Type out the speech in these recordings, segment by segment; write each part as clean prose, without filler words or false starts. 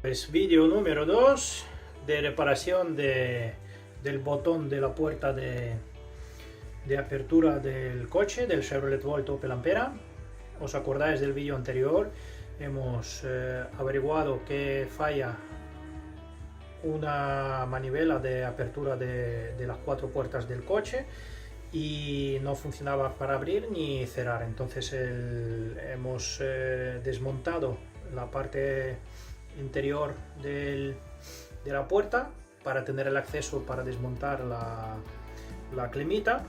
Pues vídeo número 2 de reparación del botón de la puerta de apertura del coche del Chevrolet Volt Opel Ampera. ¿Os acordáis del vídeo anterior? Hemos averiguado que falla una manivela de apertura de las 4 puertas del coche y no funcionaba para abrir ni cerrar. Entonces hemos desmontado la parte interior de la puerta para tener el acceso para desmontar la climita,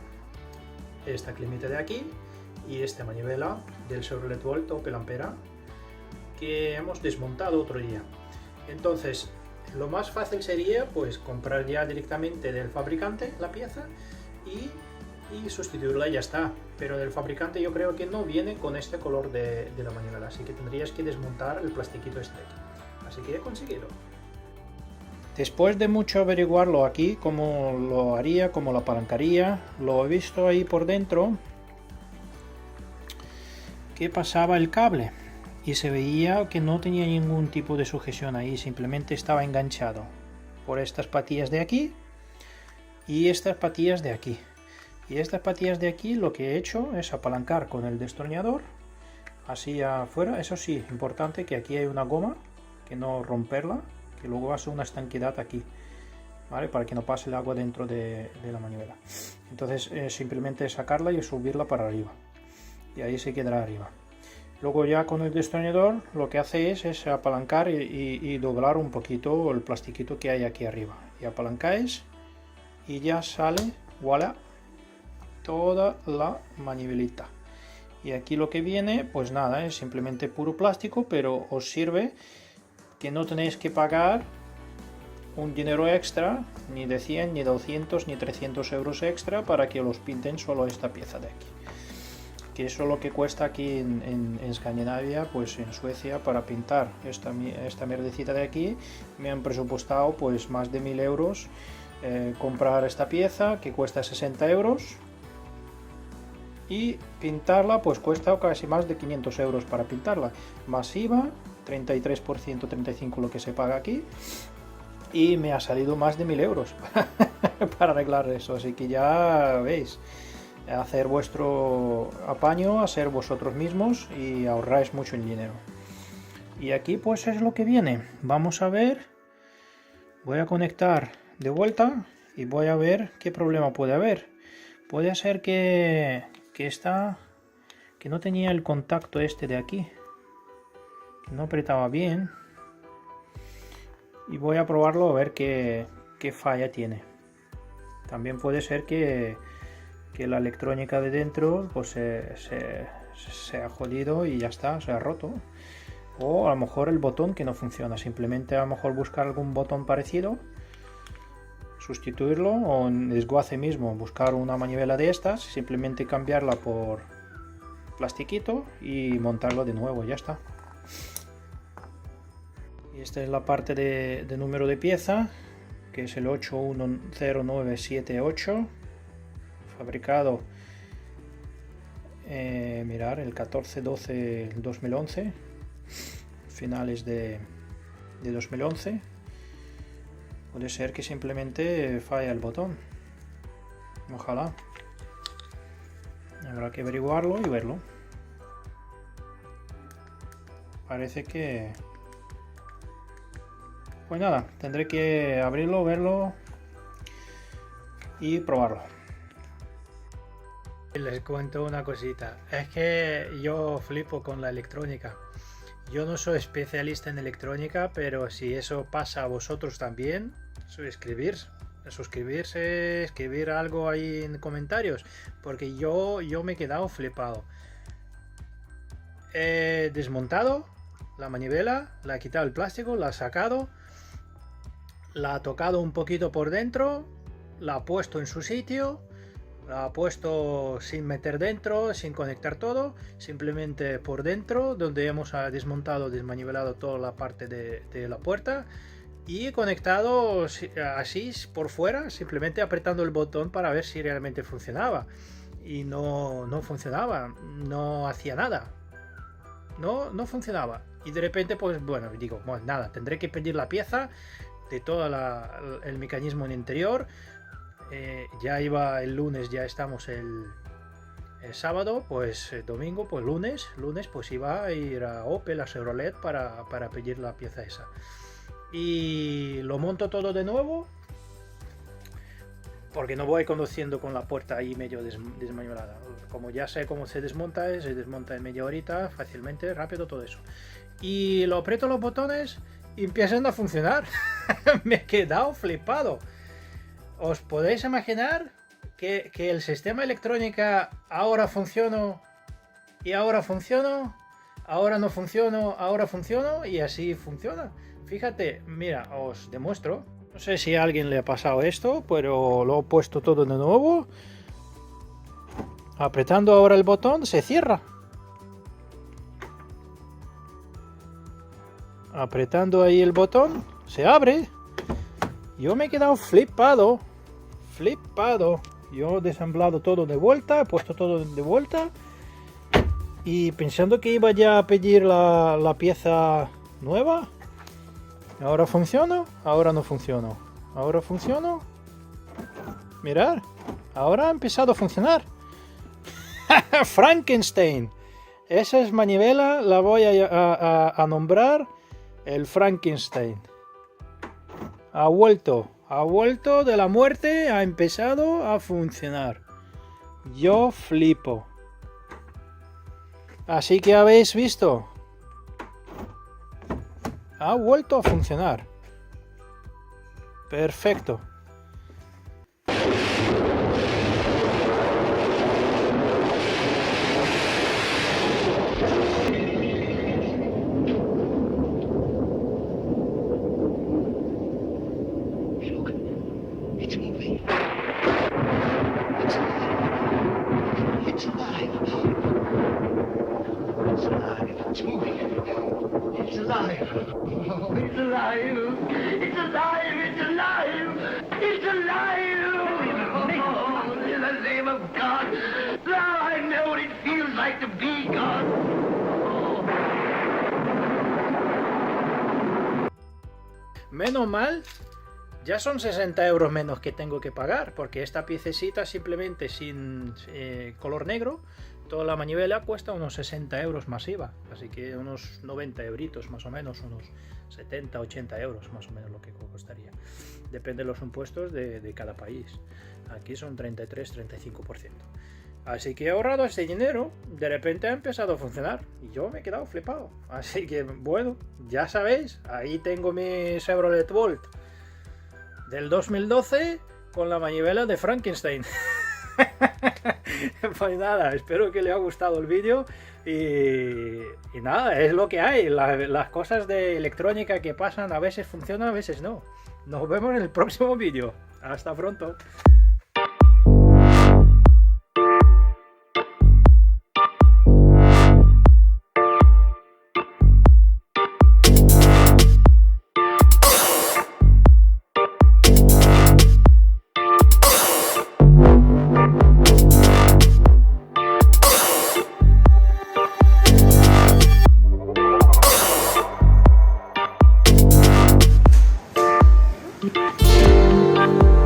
esta climita de aquí, y esta manivela del Chevrolet Volt Opel Ampera que hemos desmontado otro día. Entonces lo más fácil sería pues comprar ya directamente del fabricante la pieza y sustituirla y ya está, pero del fabricante yo creo que no viene con este color de la manivela, así que tendrías que desmontar el plastiquito este aquí. Así que he conseguido. Después de mucho averiguarlo aquí, cómo lo haría, cómo lo apalancaría, lo he visto ahí por dentro que pasaba el cable y se veía que no tenía ningún tipo de sujeción ahí, simplemente estaba enganchado por estas patillas de aquí y estas patillas de aquí. Y estas patillas de aquí lo que he hecho es apalancar con el destornillador así afuera. Eso sí, importante que aquí hay una goma, que no romperla, que luego hace una estanquidad aquí, ¿vale? Para que no pase el agua dentro de la manivela. Entonces simplemente sacarla y subirla para arriba y ahí se quedará arriba. Luego ya con el destornillador lo que hace es apalancar y doblar un poquito el plastiquito que hay aquí arriba, y apalancáis y ya sale, voilà, toda la manivelita. Y aquí lo que viene pues nada, es simplemente puro plástico, pero os sirve que no tenéis que pagar un dinero extra, ni de 100, ni 200, ni 300 euros extra para que os pinten solo esta pieza de aquí. Que eso es lo que cuesta aquí en Escandinavia, pues en Suecia, para pintar esta mierdecita de aquí. Me han presupuestado pues más de 1000 euros comprar esta pieza, que cuesta 60 euros. Y pintarla pues cuesta casi más de 500 euros para pintarla. Más IVA, 33%, 35% lo que se paga aquí. Y me ha salido más de 1000 euros para arreglar eso. Así que ya veis, hacer vuestro apaño, hacer vosotros mismos y ahorráis mucho en dinero. Y aquí pues es lo que viene. Vamos a ver. Voy a conectar de vuelta y voy a ver qué problema puede haber. Puede ser que no tenía el contacto este de aquí, que no apretaba bien, y voy a probarlo a ver qué falla tiene. También puede ser que la electrónica de dentro pues se ha jodido y ya está, se ha roto, o a lo mejor el botón que no funciona. Simplemente a lo mejor buscar algún botón parecido, sustituirlo, o en desguace mismo buscar una manivela de estas, simplemente cambiarla por plastiquito y montarlo de nuevo, ya está. Y esta es la parte de número de pieza, que es el 810978, fabricado mirar, el 14-12-2011, finales de 2011. Puede ser que simplemente falla el botón, ojalá. Habrá que averiguarlo y verlo. Parece que... pues nada, tendré que abrirlo, verlo y probarlo. Les cuento una cosita. Es que yo flipo con la electrónica. Yo no soy especialista en electrónica, pero si eso pasa a vosotros también, suscribirse, escribir algo ahí en comentarios, porque yo me he quedado flipado. He desmontado la manivela, la he quitado el plástico, la he sacado, la he tocado un poquito por dentro, la he puesto en su sitio, la he puesto sin meter dentro, sin conectar todo, simplemente por dentro, donde hemos desmontado, desmanivelado toda la parte de la puerta, y conectado así por fuera, simplemente apretando el botón para ver si realmente funcionaba. Y no funcionaba, no hacía nada, no funcionaba. Y de repente, pues bueno, digo, bueno, nada, tendré que pedir la pieza de todo el mecanismo en interior. Ya iba el lunes, ya estamos el sábado, pues domingo, pues lunes pues iba a ir a Opel, a Chevrolet para pedir la pieza esa. Y lo monto todo de nuevo, porque no voy conduciendo con la puerta ahí medio desmañolada. Como ya sé cómo se desmonta en media horita, fácilmente, rápido, todo eso. Y lo aprieto los botones y empiezan a funcionar. Me he quedado flipado. ¿Os podéis imaginar que el sistema electrónica ahora funciona y ahora funciona? Ahora no funciona, ahora funciona y así funciona. Fíjate, mira, os demuestro. No sé si a alguien le ha pasado esto, pero lo he puesto todo de nuevo. Apretando ahora el botón se cierra. Apretando ahí el botón se abre. Yo me he quedado flipado. Yo he desamblado todo de vuelta, he puesto todo de vuelta. Y pensando que iba ya a pedir la pieza nueva. Ahora funciona, ahora no funciona. Ahora funciona. Mirad, ahora ha empezado a funcionar. Frankenstein. Esa es manivela, la voy a nombrar el Frankenstein. Ha vuelto de la muerte, ha empezado a funcionar. Yo flipo. Así que habéis visto. Ha vuelto a funcionar. Perfecto. Menos mal, ya son 60 euros menos que tengo que pagar, porque esta piececita simplemente sin color negro, toda la manivela cuesta unos 60 euros más IVA, así que unos 90 euritos más o menos, unos 70, 80 euros más o menos lo que costaría. Depende de los impuestos de cada país. Aquí son 33-35%. Así que he ahorrado ese dinero, de repente ha empezado a funcionar y yo me he quedado flipado. Así que bueno, ya sabéis, ahí tengo mi Chevrolet Volt del 2012 con la manivela de Frankenstein. Pues nada, espero que le haya gustado el vídeo y nada, es lo que hay. Las cosas de electrónica que pasan a veces funcionan, a veces no. Nos vemos en el próximo vídeo. Hasta pronto. Thank you.